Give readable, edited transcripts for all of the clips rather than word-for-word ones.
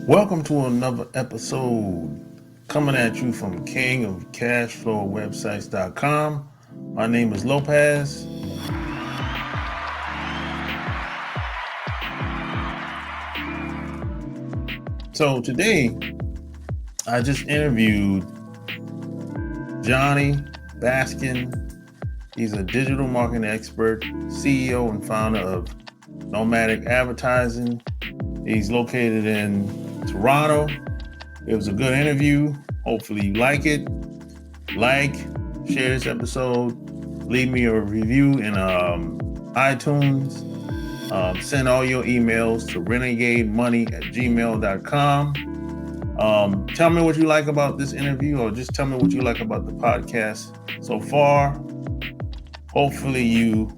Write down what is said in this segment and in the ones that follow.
Welcome to another episode coming at you from King of CashFlowWebsites.com. My name is Lopez. So today I just interviewed Johnny Baskin. He's a digital marketing expert, CEO and founder of Nomadic Advertising. He's located in Toronto. It was a good interview. Hopefully you like it. Like, share this episode, leave me a review in iTunes. Send all your emails to renegademoney@gmail.com. Tell me what you like about this interview, or just tell me what you like about the podcast so far. Hopefully you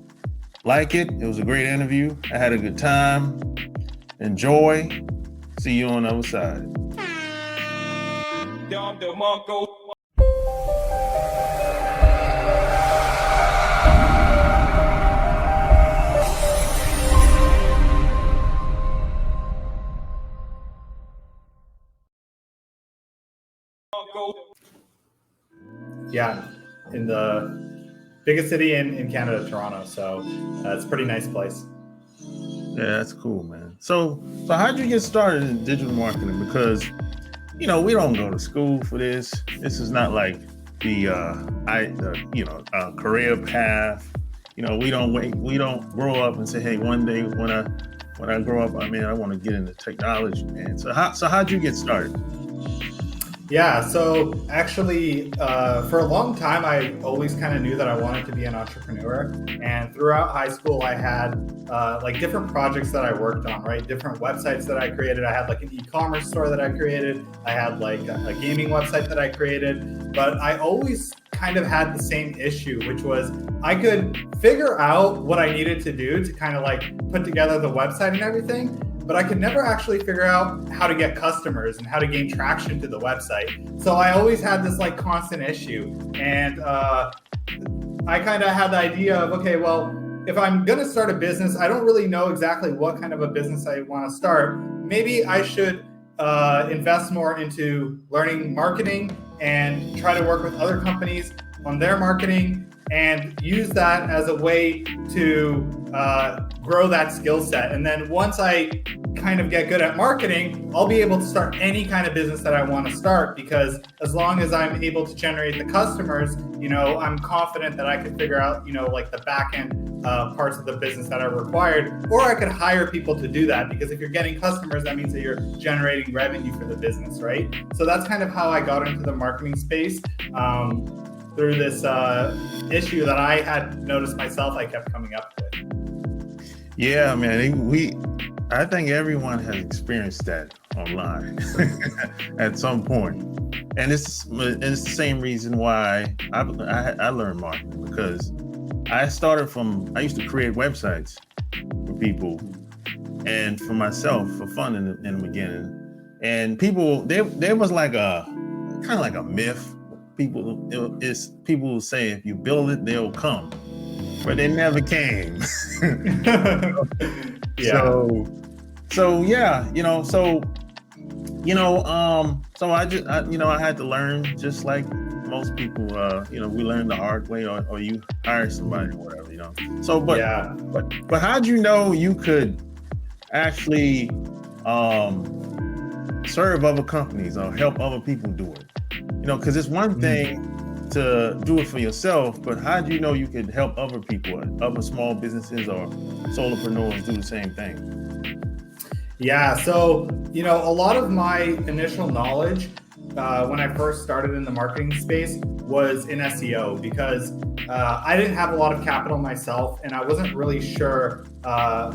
like it. It was a great interview. I had a good time. Enjoy. See you on the other side. Yeah, in the biggest city in Canada, Toronto. So it's a pretty nice place. Yeah, that's cool, man. So how'd you get started in digital marketing? Because, we don't go to school for this. This is not like the career path. We don't grow up and say, hey, one day when I grow up, I want to get into technology, man. So how'd you get started? Yeah, so actually, for a long time, I always kind of knew that I wanted to be an entrepreneur. And throughout high school, I had different projects that I worked on, right? Different websites that I created. I had like an e-commerce store that I created. I had like a gaming website that I created. But I always kind of had the same issue, which was I could figure out what I needed to do to kind of like put together the website and everything, but I could never actually figure out how to get customers and how to gain traction to the website. So I always had this like constant issue. And I kind of had the idea of, okay, well, if I'm going to start a business, I don't really know exactly what kind of a business I want to start. Maybe I should invest more into learning marketing and try to work with other companies on their marketing and use that as a way to grow that skill set. And then once I kind of get good at marketing, I'll be able to start any kind of business that I want to start, because as long as I'm able to generate the customers, I'm confident that I can figure out, like the back end parts of the business that are required, or I could hire people to do that, because if you're getting customers, that means that you're generating revenue for the business, right? So that's kind of how I got into the marketing space. Through this issue that I had noticed myself, I kept coming up with. Yeah, man, I think everyone has experienced that online at some point. And it's the same reason why I learned marketing, because I used to create websites for people and for myself for fun in the beginning. And people, there was like a kind of like a myth. People will say if you build it, they'll come, but they never came. Yeah. So I had to learn, just like most people. We learn the hard way, or you hire somebody, or whatever. So, but how'd you know you could actually serve other companies or help other people do it? Because it's one thing to do it for yourself, but how do you know you could help other people, other small businesses or solopreneurs do the same thing? Yeah, so, a lot of my initial knowledge when I first started in the marketing space was in SEO, because I didn't have a lot of capital myself, and I wasn't really sure I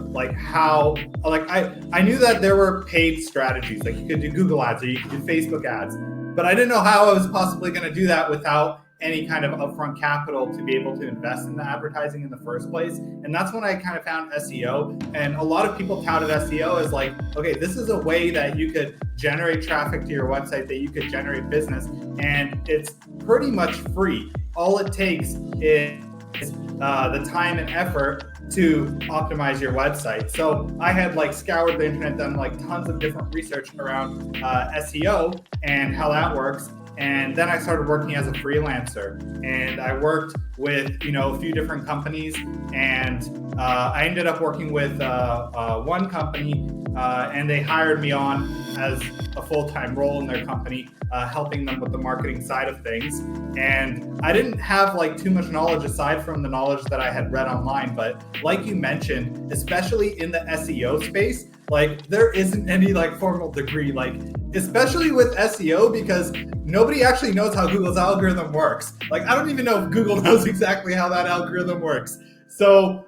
knew that there were paid strategies, like you could do Google ads or you could do Facebook ads, but I didn't know how I was possibly going to do that without any kind of upfront capital to be able to invest in the advertising in the first place. And that's when I kind of found SEO. And a lot of people touted SEO as like, okay, this is a way that you could generate traffic to your website, that you could generate business. And it's pretty much free. All it takes is the time and effort to optimize your website. So I had like scoured the internet, done like tons of different research around SEO and how that works. And then I started working as a freelancer, and I worked with, a few different companies, and I ended up working with one company, and they hired me on as a full-time role in their company, helping them with the marketing side of things. And I didn't have like too much knowledge aside from the knowledge that I had read online, but like you mentioned, especially in the SEO space, like there isn't any like formal degree, like especially with SEO, because nobody actually knows how Google's algorithm works. Like I don't even know if Google knows exactly how that algorithm works. So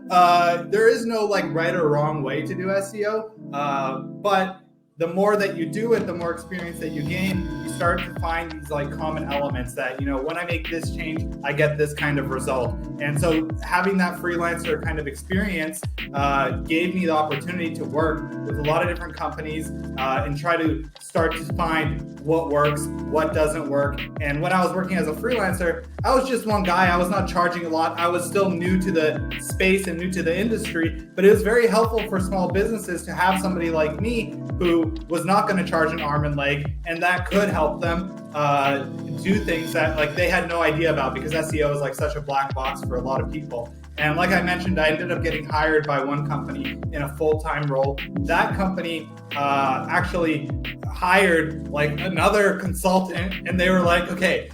there is no like right or wrong way to do SEO, but the more that you do it, the more experience that you gain, you start to find these like common elements that, when I make this change, I get this kind of result. And so having that freelancer kind of experience gave me the opportunity to work with a lot of different companies and try to start to find what works, what doesn't work. And when I was working as a freelancer, I was just one guy. I was not charging a lot. I was still new to the space and new to the industry, but it was very helpful for small businesses to have somebody like me who was not going to charge an arm and leg, and that could help them do things that like they had no idea about, because SEO is like such a black box for a lot of people. And like I mentioned, I ended up getting hired by one company in a full-time role. That company actually hired like another consultant, and they were like, okay,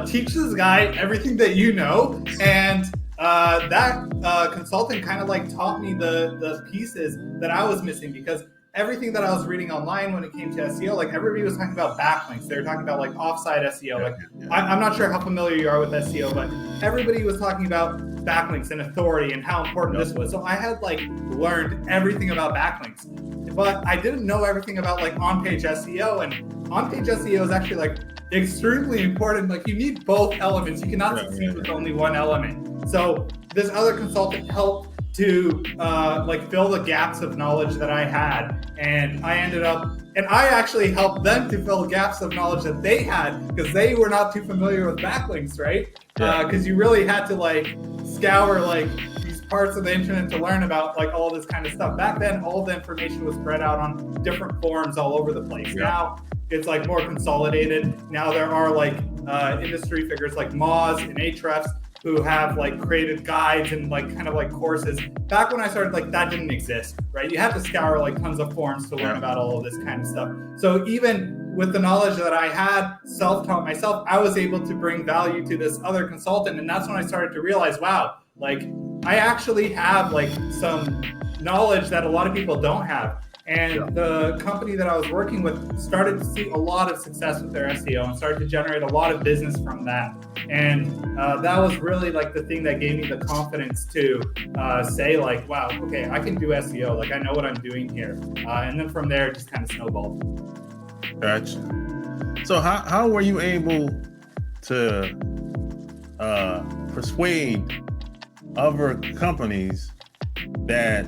teach this guy everything that you know. And that consultant kind of like taught me the pieces that I was missing, because everything that I was reading online when it came to SEO, like everybody was talking about backlinks. They were talking about like offsite SEO. Like I'm not sure how familiar you are with SEO, but everybody was talking about backlinks and authority and how important this was. So I had like learned everything about backlinks, but I didn't know everything about like on-page SEO. And on-page SEO is actually like extremely important. Like you need both elements. You cannot succeed with only one element. So this other consultant helped to like fill the gaps of knowledge that I had. And I ended up, and I actually helped them to fill gaps of knowledge that they had, because they were not too familiar with backlinks, right? Because you really had to like scour like these parts of the internet to learn about like all this kind of stuff. Back then, all the information was spread out on different forums all over the place. Now it's like more consolidated. Now there are like industry figures like Moz and Ahrefs who have like created guides and like kind of like courses. Back when I started, like that didn't exist, right? You had to scour like tons of forums to learn about all of this kind of stuff. So even with the knowledge that I had self-taught myself, I was able to bring value to this other consultant. And that's when I started to realize, wow, like I actually have like some knowledge that a lot of people don't have. And the company that I was working with started to see a lot of success with their SEO and started to generate a lot of business from that. And that was really like the thing that gave me the confidence to say like, wow, okay, I can do SEO. Like I know what I'm doing here. And then from there, it just kind of snowballed. Gotcha. So how were you able to persuade other companies that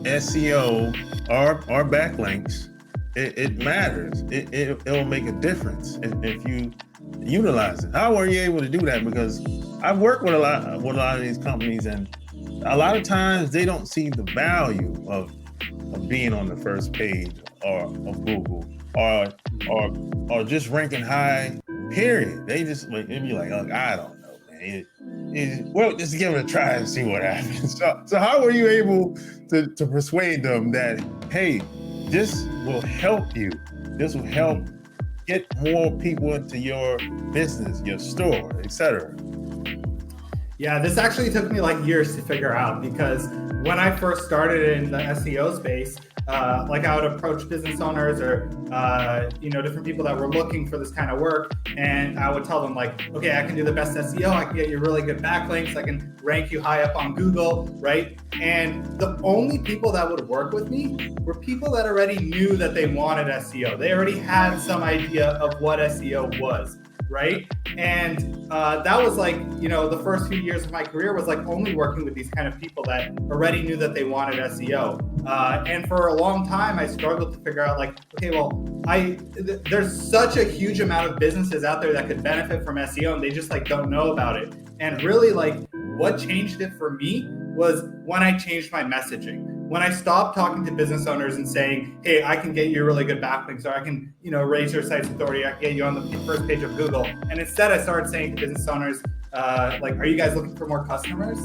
SEO or backlinks, it matters. It'll make a difference if you utilize it. How are you able to do that? Because I've worked with a lot of these companies, and a lot of times they don't see the value of being on the first page of Google or just ranking high. Period. They just like it'd be like, oh, I don't know, man. Well, just give it a try and see what happens. So how were you able to persuade them that, hey, this will help you. This will help get more people into your business, your store, etc. Yeah, this actually took me like years to figure out, because when I first started in the SEO space, like I would approach business owners or different people that were looking for this kind of work, and I would tell them like, okay, I can do the best SEO, I can get you really good backlinks, I can rank you high up on Google, right? And the only people that would work with me were people that already knew that they wanted SEO. They already had some idea of what SEO was, right? And that was like, the first few years of my career was like only working with these kind of people that already knew that they wanted SEO. And for a long time, I struggled to figure out like, okay, well, there's such a huge amount of businesses out there that could benefit from SEO, and they just like don't know about it. And really like what changed it for me was when I changed my messaging. When I stopped talking to business owners and saying, hey, I can get you really good backlinks, or I can, raise your site's authority, I can get you on the first page of Google. And instead I started saying to business owners, are you guys looking for more customers?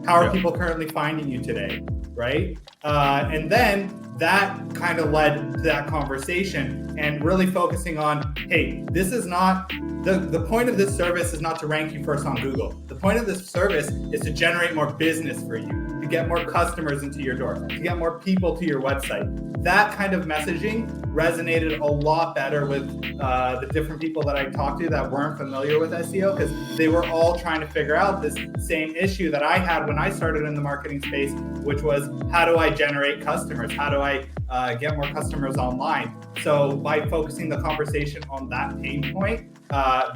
How are people currently finding you today, right? And then that kind of led to that conversation and really focusing on, hey, this is not, the point of this service is not to rank you first on Google. The point of this service is to generate more business for you, to get more customers into your door, to get more people to your website. That kind of messaging resonated a lot better with the different people that I talked to that weren't familiar with SEO, because they were all trying to figure out this same issue that I had when I started in the marketing space, which was, how do I generate customers? How do I get more customers online? So by focusing the conversation on that pain point,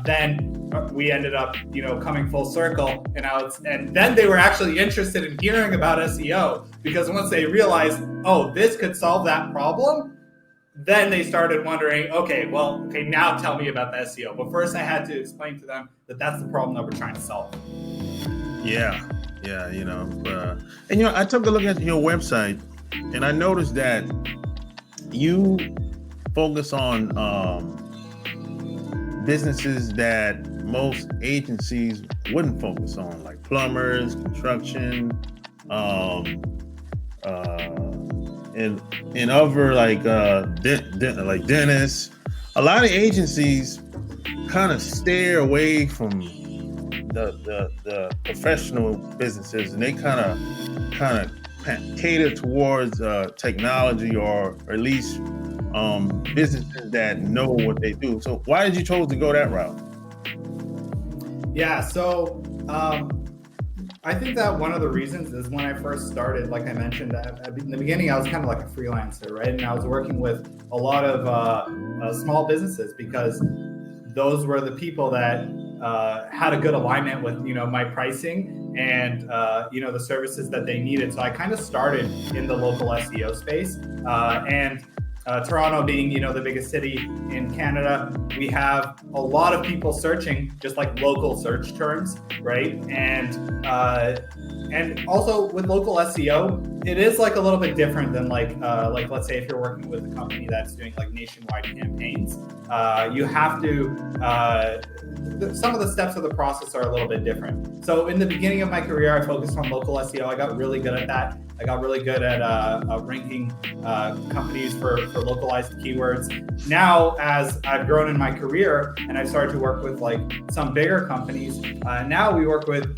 then we ended up, coming full circle, and then they were actually interested in hearing about SEO, because once they realized, oh, this could solve that problem, then they started wondering, okay, now tell me about the SEO. But first I had to explain to them that that's the problem that we're trying to solve. Yeah, I took a look at your website and I noticed that you focus on businesses that most agencies wouldn't focus on, like plumbers, construction, and other like dentists. A lot of agencies kind of steer away from the professional businesses, and they kind of cater towards technology, or at least businesses that know what they do. So why did you choose to go that route? Yeah, so I think that one of the reasons is when I first started, like I mentioned, in the beginning, I was kind of like a freelancer, right? And I was working with a lot of small businesses, because those were the people that had a good alignment with, my pricing and, the services that they needed. So I kind of started in the local SEO space, and Toronto being, the biggest city in Canada, we have a lot of people searching just like local search terms, right? And also with local SEO, it is like a little bit different than like let's say if you're working with a company that's doing like nationwide campaigns, you have to, some of the steps of the process are a little bit different. So in the beginning of my career, I focused on local SEO. I got really good at that. I got really good at ranking companies for localized keywords. Now, as I've grown in my career and I've started to work with like some bigger companies, now we work with,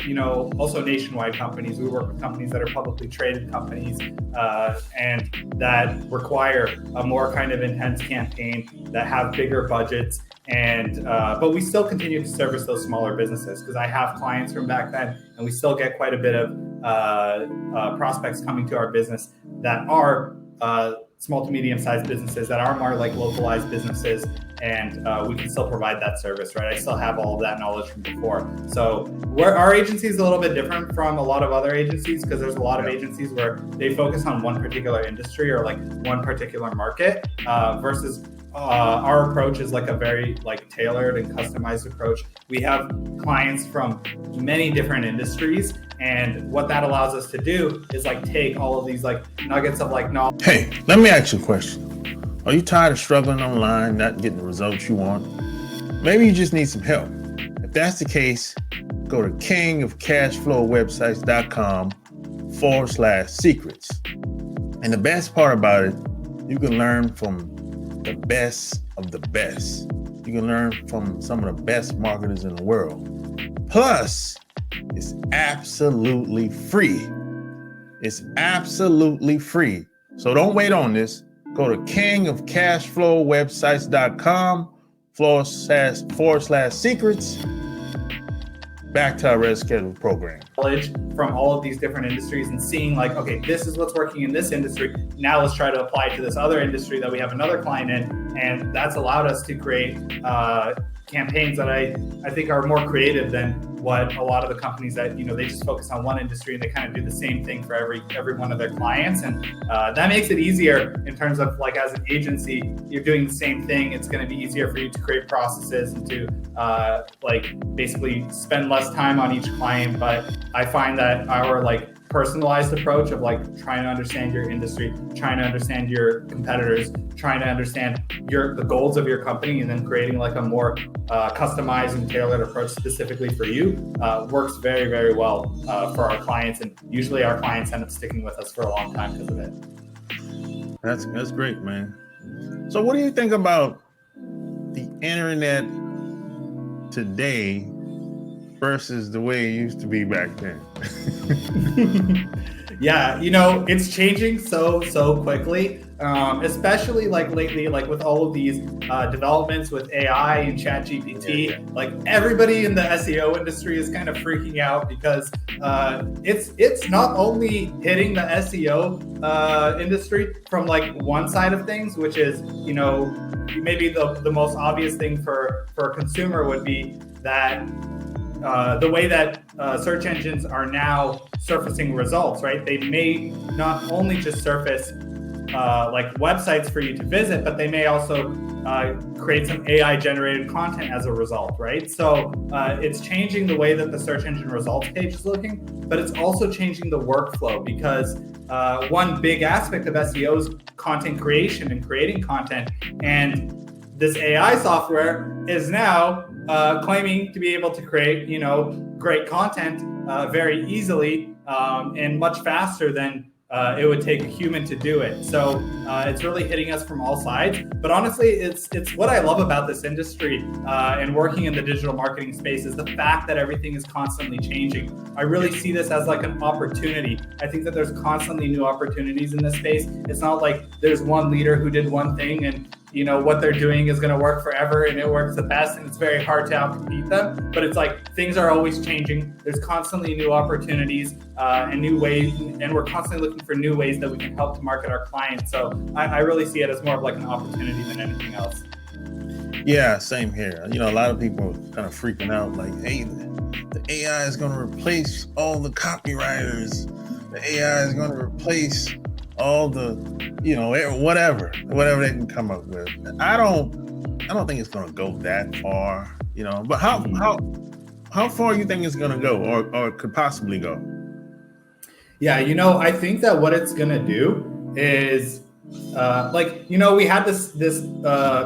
also nationwide companies. We work with companies that are publicly traded companies and that require a more kind of intense campaign, that have bigger budgets. And but we still continue to service those smaller businesses, because I have clients from back then, and we still get quite a bit of prospects coming to our business that are small to medium-sized businesses, that are more like localized businesses, and we can still provide that service, right? I still have all of that knowledge from before. So our agency is a little bit different from a lot of other agencies, because there's a lot of agencies where they focus on one particular industry or like one particular market, versus our approach is like a very like tailored and customized approach. We have clients from many different industries, and what that allows us to do is like take all of these like nuggets of like knowledge. Hey, let me ask you a question. Are you tired of struggling online, not getting the results you want? Maybe you just need some help. If that's the case, go to kingofcashflowwebsites.com/secrets. And the best part about it, you can learn from the best of the best. You can learn from some of the best marketers in the world. Plus, it's absolutely free. It's absolutely free. So don't wait on this. Go to kingofcashflowwebsites.com/secrets. Back to our Red Schedule program. Knowledge from all of these different industries and seeing like, okay, this is what's working in this industry. Now let's try to apply it to this other industry that we have another client in. And that's allowed us to create campaigns that I think are more creative than what a lot of the companies that, they just focus on one industry and they kind of do the same thing for every one of their clients. And that makes it easier in terms of like, as an agency, you're doing the same thing. It's going to be easier for you to create processes and to like basically spend less time on each client. But I find that our like personalized approach of like trying to understand your industry, trying to understand your competitors, trying to understand the goals of your company, and then creating like a more customized and tailored approach specifically for you works very, very well for our clients. And usually our clients end up sticking with us for a long time because of it. That's great, man. So what do you think about the internet today versus the way it used to be back then? Yeah, it's changing so quickly, especially like lately, like with all of these developments with AI and ChatGPT. Like everybody in the SEO industry is kind of freaking out because it's not only hitting the SEO industry from like one side of things, which is maybe the most obvious thing for a consumer would be that the way that search engines are now surfacing results, right? They may not only just surface like websites for you to visit, but they may also create some AI generated content as a result, right? So it's changing the way that the search engine results page is looking, but it's also changing the workflow because one big aspect of SEO is content creation and creating content. And this AI software is now claiming to be able to create, great content very easily and much faster than it would take a human to do it. So it's really hitting us from all sides. But honestly, it's what I love about this industry and working in the digital marketing space is the fact that everything is constantly changing. I really see this as like an opportunity. I think that there's constantly new opportunities in this space. It's not like there's one leader who did one thing and what they're doing is going to work forever and it works the best and it's very hard to outcompete them. But it's like things are always changing. There's constantly new opportunities and new ways, and we're constantly looking for new ways that we can help to market our clients. So I really see it as more of like an opportunity than anything else. Yeah, same here. A lot of people are kind of freaking out like, hey, the AI is going to replace all the copywriters. The AI is going to replace all the, whatever they can come up with. I don't think it's going to go that far, but how far you think it's going to go or could possibly go? Yeah, I think that what it's going to do is we had this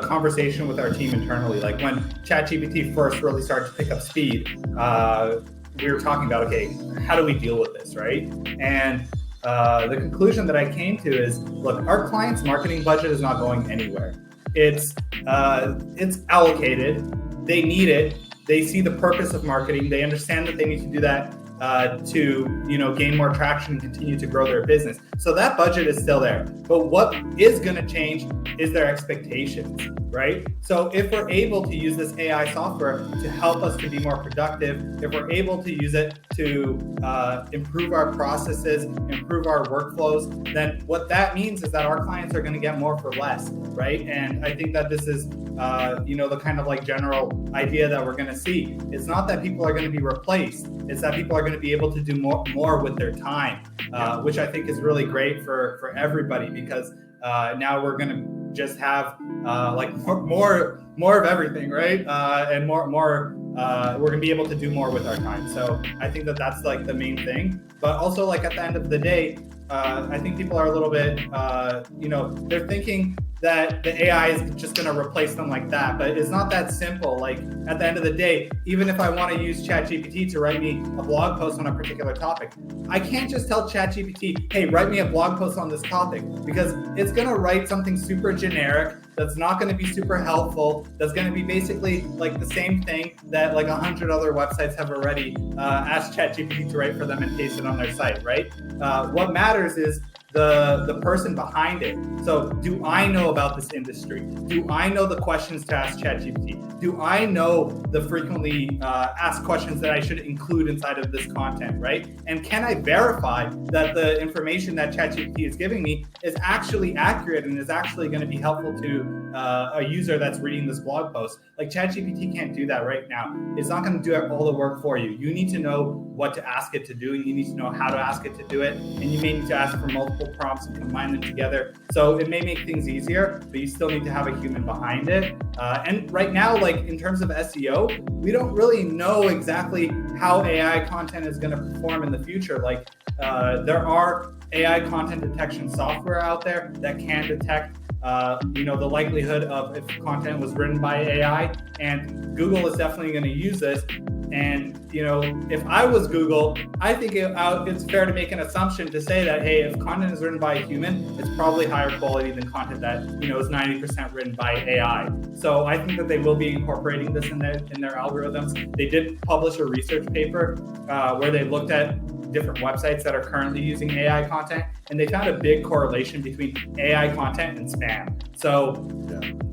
conversation with our team internally. Like when ChatGPT first really started to pick up speed, we were talking about, okay, how do we deal with this, right? And the conclusion that I came to is, look, our client's marketing budget is not going anywhere. It's allocated. They need it. They see the purpose of marketing. They understand that they need to do that to gain more traction and continue to grow their business. So that budget is still there. But what is going to change is their expectations, right? So if we're able to use this AI software to help us to be more productive, if we're able to use it to improve our processes, improve our workflows, then what that means is that our clients are going to get more for less, right? And I think that this is the kind of like general idea that we're going to see. It's not that people are going to be replaced. It's that people are going to be able to do more with their time, which I think is really great for everybody because now we're going to just have like more of everything, right? And more we're going to be able to do more with our time. So I think that that's like the main thing. But also like at the end of the day, I think people are a little bit, they're thinking that the AI is just going to replace them like that, but it's not that simple. Like at the end of the day, even if I want to use ChatGPT to write me a blog post on a particular topic, I can't just tell ChatGPT, hey, write me a blog post on this topic, because it's going to write something super generic that's not going to be super helpful, that's going to be basically like the same thing that like 100 other websites have already asked ChatGPT to write for them and paste it on their site, right? What matters is the person behind it. So do I know about this industry? Do I know the questions to ask ChatGPT? Do I know the frequently asked questions that I should include inside of this content, right? And can I verify that the information that ChatGPT is giving me is actually accurate and is actually going to be helpful to a user that's reading this blog post? Like ChatGPT can't do that right now. It's not going to do all the work for you. You need to know what to ask it to do, and you need to know how to ask it to do it, and you may need to ask for multiple prompts and combine them together. So it may make things easier, but you still need to have a human behind it. And right now, like in terms of SEO, we don't really know exactly how AI content is going to perform in the future. Like there are AI content detection software out there that can detect the likelihood of if content was written by AI, and Google is definitely going to use this. And if I was Google, I think it's fair to make an assumption to say that, hey, if content is written by a human, it's probably higher quality than content that is 90% written by AI. So I think that they will be incorporating this in their algorithms. They did publish a research paper where they looked at different websites that are currently using AI content, and they found a big correlation between AI content and spam. So,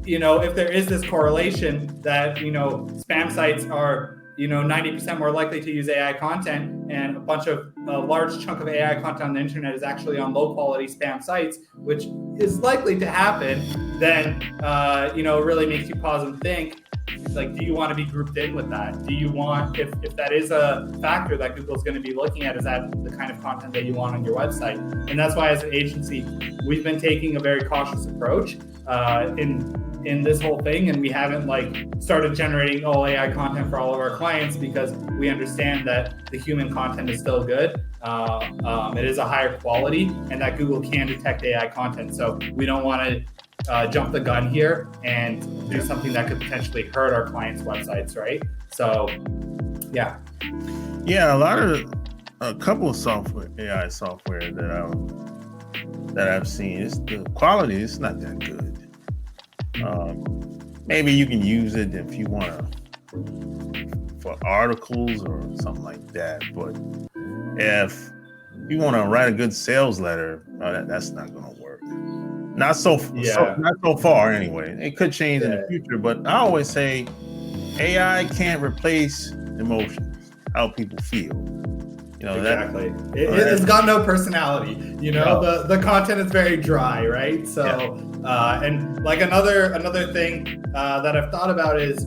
if there is this correlation that, spam sites are 90% more likely to use AI content, and a large chunk of AI content on the internet is actually on low quality spam sites, which is likely to happen, then, it really makes you pause and think, like, do you want to be grouped in with that? Do you want, if that is a factor that Google's going to be looking at, is that the kind of content that you want on your website? And that's why, as an agency, we've been taking a very cautious approach in this whole thing, and we haven't started generating all AI content for all of our clients, because we understand that the human content is still good. It is a higher quality, and that Google can detect AI content. So we don't want to jump the gun here and do something that could potentially hurt our clients' websites, right? So, yeah, a couple of AI software that I've seen, the quality is not that good. Maybe you can use it if you want for articles or something like that, but if you want to write a good sales letter, that's not going to work. Not so far anyway. It could change in the future, but I always say AI can't replace emotions, how people feel. Exactly. It's got no personality. The content is very dry, right? So, and another thing that I've thought about is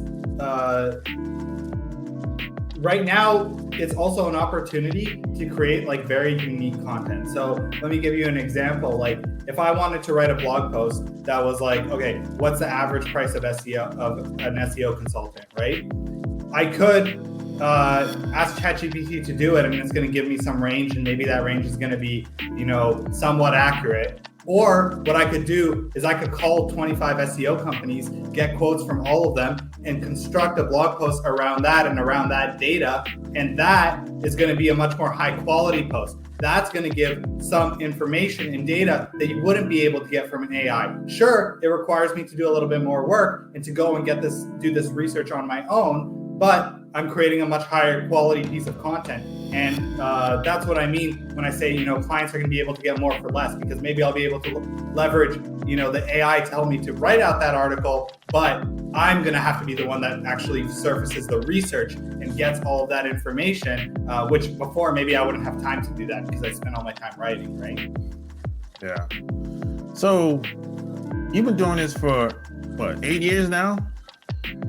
right now, it's also an opportunity to create very unique content. So let me give you an example. If I wanted to write a blog post that was okay, what's the average price of an SEO consultant, right? I could ask ChatGPT to do it, and it's going to give me some range, and maybe that range is going to be, somewhat accurate. Or what I could do is I could call 25 SEO companies, get quotes from all of them, and construct a blog post around that and around that data. And that is going to be a much more high quality post. That's going to give some information and data that you wouldn't be able to get from an AI. Sure, it requires me to do a little bit more work and to go and do this research on my own, but I'm creating a much higher quality piece of content. And that's what I mean when I say, clients are going to be able to get more for less, because maybe I'll be able to leverage, the AI to help me to write out that article, but I'm going to have to be the one that actually surfaces the research and gets all of that information, which before maybe I wouldn't have time to do that because I spend all my time writing, right? Yeah. So you've been doing this for 8 years now,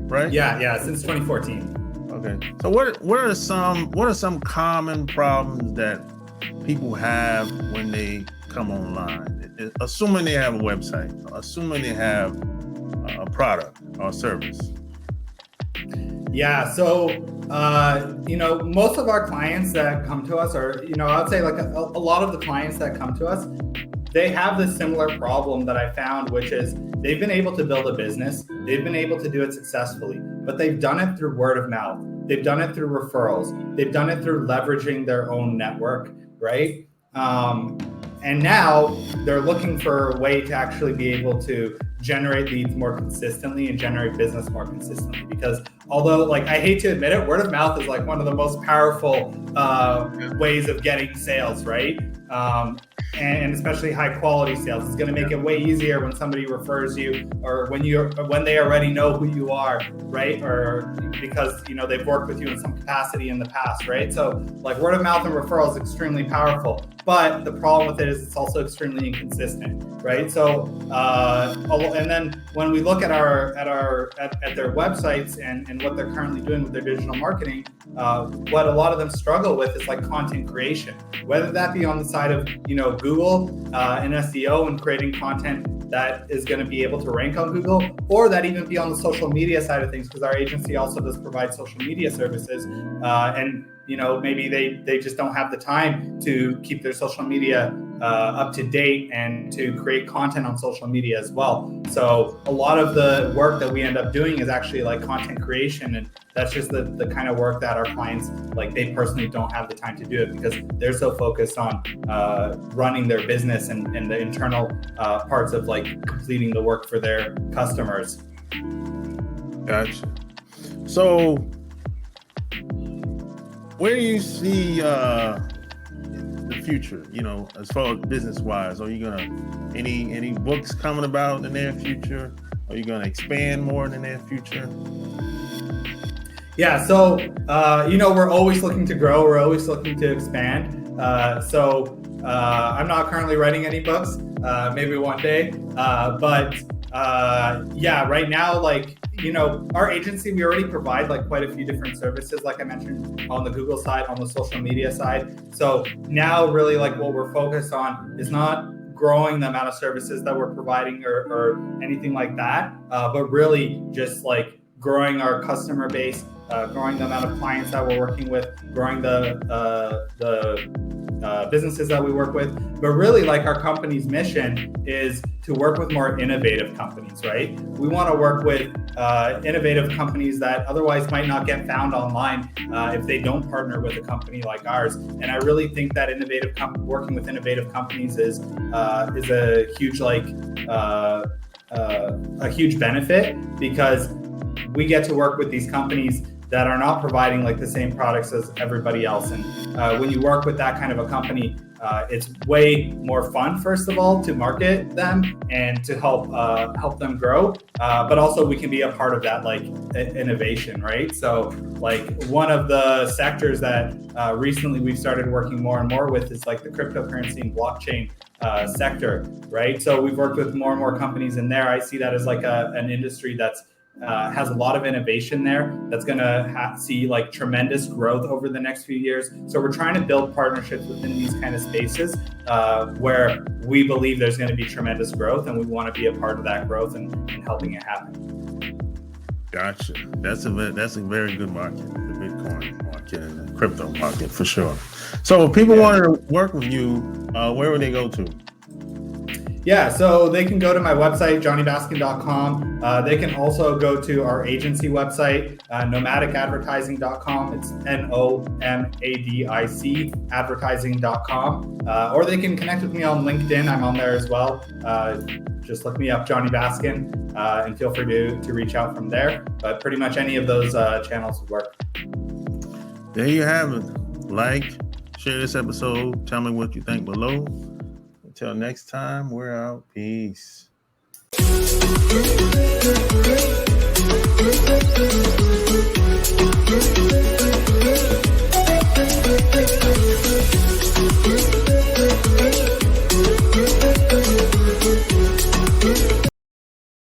right? Yeah, since 2014. Okay. So what are some common problems that people have when they come online? Assuming they have a website, assuming they have a product or service. Yeah. So most of our clients that come to us are, I would say a lot of the clients that come to us, they have this similar problem that I found, which is they've been able to build a business. They've been able to do it successfully, but they've done it through word of mouth. They've done it through referrals. They've done it through leveraging their own network, right? And now they're looking for a way to actually be able to generate leads more consistently and generate business more consistently. Because although, I hate to admit it, word of mouth is one of the most powerful ways of getting sales, right? And especially high quality sales. It's going to make it way easier when somebody refers you, or when they already know who you are, right? Or because they've worked with you in some capacity in the past, right? So word of mouth and referral is extremely powerful, but the problem with it is it's also extremely inconsistent, right? So and then when we look at their websites and what they're currently doing with their digital marketing, what a lot of them struggle with is content creation, whether that be on the side of Google and SEO and creating content that is going to be able to rank on Google, or that even be on the social media side of things, because our agency also does provide social media services. And maybe they just don't have the time to keep their social media up to date and to create content on social media as well. So a lot of the work that we end up doing is actually like content creation, and that's just the kind of work that our clients, like, they personally don't have the time to do it because they're so focused on running their business and the internal parts of like completing the work for their customers. Gotcha. So where do you see the future, as far as business wise? Are you gonna any books coming about in the near future? Are you gonna expand more in the near future? Yeah, so we're always looking to grow. We're always looking to expand. So I'm not currently writing any books. Maybe one day. But right now, like, our agency, we already provide like quite a few different services, like I mentioned, on the Google side, on the social media side. So now really like what we're focused on is not growing the amount of services that we're providing or anything like that, but really just like growing our customer base, growing the amount of clients that we're working with, growing the businesses that we work with. But really, like, our company's mission is to work with more innovative companies, right? We want to work with innovative companies that otherwise might not get found online if they don't partner with a company like ours. And I really think that working with innovative companies is a huge a huge benefit, because we get to work with these companies that are not providing like the same products as everybody else. And when you work with that kind of a company, it's way more fun, first of all, to market them and to help them grow. But also we can be a part of that like innovation, right? So like one of the sectors that recently we've started working more and more with is like the cryptocurrency and blockchain sector, right? So we've worked with more and more companies in there. I see that as like an industry that's has a lot of innovation there that's going to see like tremendous growth over the next few years. So we're trying to build partnerships within these kind of spaces where we believe there's going to be tremendous growth, and we want to be a part of that growth and helping it happen. Gotcha. That's a very good market, the Bitcoin market and the crypto market for sure. So if people want to work with you, where would they go to? Yeah, so they can go to my website, johnnybaskin.com. They can also go to our agency website, nomadicadvertising.com. It's NOMADIC advertising.com. Or they can connect with me on LinkedIn. I'm on there as well. Just look me up, Johnny Baskin, and feel free to reach out from there. But pretty much any of those channels would work. There you have it. Like, share this episode. Tell me what you think below. Until next time, we're out. Peace.